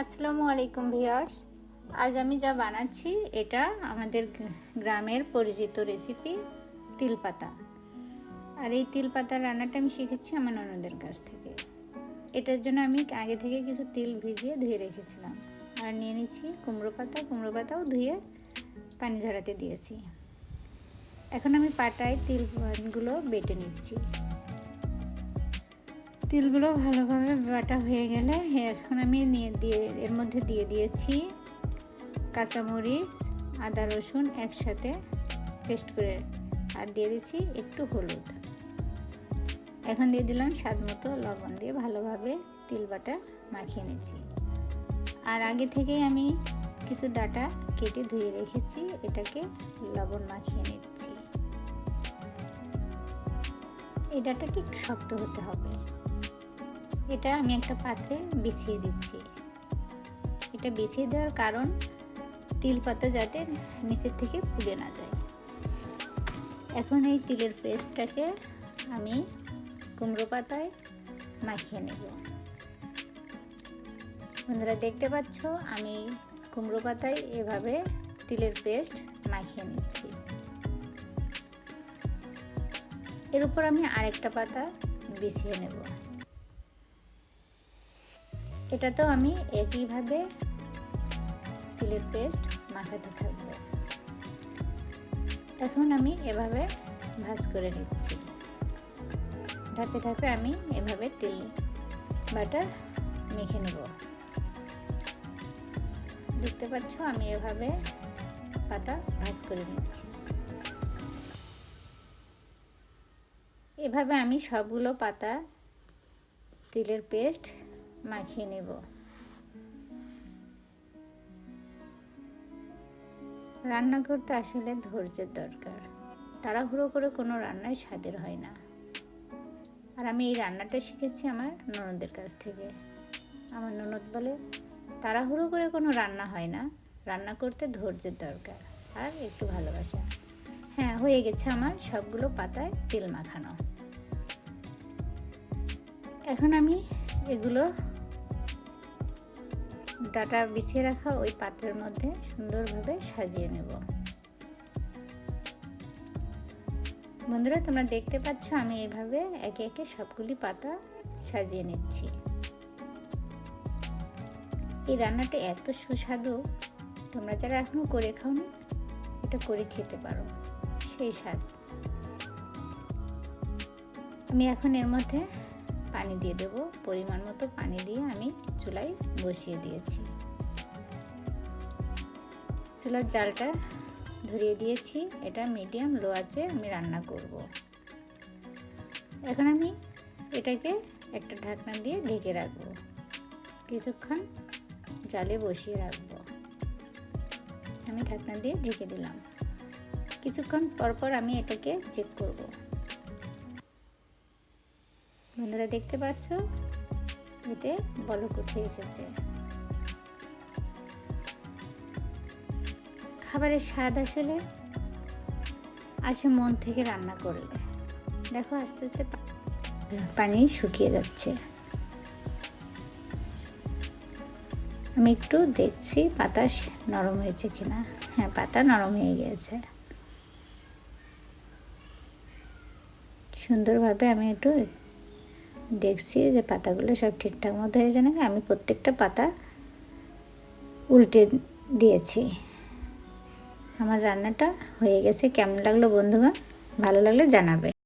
আসসালামু আলাইকুম ভিউয়ার্স। আজ আমি যা বানাচ্ছি এটা আমাদের গ্রামের পরিচিত রেসিপি তিল পাতা। আর এই তিল পাতার রান্নাটা আমি শিখেছি আমার ননদের কাছ থেকে। এটার জন্য আমি আগে থেকে কিছু তিল ভিজিয়ে ধুয়ে রেখেছিলাম। আর নিয়ে নিচ্ছি কুমড়ো পাতাও ধুয়ে পানি ঝরাতে দিয়েছি। এখন আমি পাটায় তিলগুলো বেটে নিচ্ছি। তিলগুলো ভালোভাবে বাটা হয়ে গেলে এখন আমি এর মধ্যে দিয়ে দিয়েছি কাঁচামরিচ, আদা রসুন একসাথে পেস্ট করে, আর দিয়ে দিচ্ছি একটু হলুদ। এখন দিয়ে দিলাম স্বাদ মতো লবণ দিয়ে ভালোভাবে তিল বাটা মাখিয়ে নিয়েছি। আর আগে থেকেই আমি কিছু ডাটা কেটে ধুয়ে রেখেছি, এটাকে লবণ মাখিয়ে নিচ্ছি। এই ডাটাটি একটু শক্ত হতে হবে। এটা আমি একটা পাত্রে বিছিয়ে দিচ্ছি। এটা বিছিয়ে দেওয়ার কারণ তিল পাতা যাতে নিচের থেকে পুড়ে না যায়। এখন এই তিলের পেস্টটাকে আমি কুমড়ো পাতায় মাখিয়ে নেব। বন্ধুরা দেখতে পাচ্ছ আমি কুমড়ো পাতায় এভাবে তিলের পেস্ট মাখিয়ে নিচ্ছি। এর উপর আমি আরেকটা পাতা বিছিয়ে নেব। এটাতেও আমি একইভাবে তিলের পেস্ট মাখাতে থাকব। এখন আমি এভাবে ভাঁজ করে নিচ্ছি। ধাপে ধাপে আমি এভাবে তিল বাটা মেখে নেব। দেখতে পাচ্ছ আমি এভাবে পাতা ভাঁজ করে নিচ্ছি। এভাবে আমি সবগুলো পাতা তিলের পেস্ট মাখিয়ে নেব। রান্না করতে আসলে ধৈর্যের দরকার। তাড়াহুড়ো করে কোনো রান্নাই স্বাদের হয় না। আর আমি এই রান্নাটা শিখেছি আমার ননদের কাছ থেকে। আমার ননদ বলে তাড়াহুড়ো করে কোনো রান্না হয় না, রান্না করতে ধৈর্যের দরকার আর একটু ভালোবাসা। হ্যাঁ, হয়ে গেছে আমার সবগুলো পাতায় তেল মাখানো। এখন আমি এগুলো ডাটা বিছিয়ে রাখা ওই পাত্রের মধ্যে সুন্দরভাবে সাজিয়ে নেব। বন্ধুরা তোমরা দেখতে পাচ্ছ আমি এইভাবে একে একে সবগুলি পাতা সাজিয়ে নিচ্ছি। এই রান্নাটা এত সুস্বাদু, তোমরা যারা এখনো করে খাওনি এটা করে খেতে পারো, সেই স্বাদ। আমি এখন এর মধ্যে পানি দিয়ে দেব। পরিমাণ মতো পানি দিয়ে আমি চুলায় বসিয়ে দিয়েছি। চুলার জালটা ধরিয়ে দিয়েছি। এটা মিডিয়াম লো আঁচে আমি রান্না করব। এখন আমি এটাকে একটা ঢাকনা দিয়ে ঢেকে রাখবো। কিছুক্ষণ জালে বসিয়ে রাখবো। আমি ঢাকনা দিয়ে ঢেকে দিলাম। কিছুক্ষণ পরপর আমি এটাকে চেক করব। বন্ধুরা দেখতে পাচ্ছ এতে বলক উঠে এসেছে। খাবারের স্বাদ আসলে আসে মন থেকে রান্না করলে। দেখো আস্তে আস্তে পানি শুকিয়ে যাচ্ছে। আমি একটু দেখছি পাতা নরম হয়েছে কিনা। হ্যাঁ, পাতা নরম হয়ে গিয়েছে। সুন্দরভাবে আমি একটু দেখছি যে পাতাগুলো সব ঠিকঠাক মতো হয়েছে নাকি। আমি প্রত্যেকটা পাতা উল্টে দিয়েছি। আমার রান্নাটা হয়ে গেছে। কেমন লাগলো বন্ধুগণ? ভালো লাগলে জানাবে।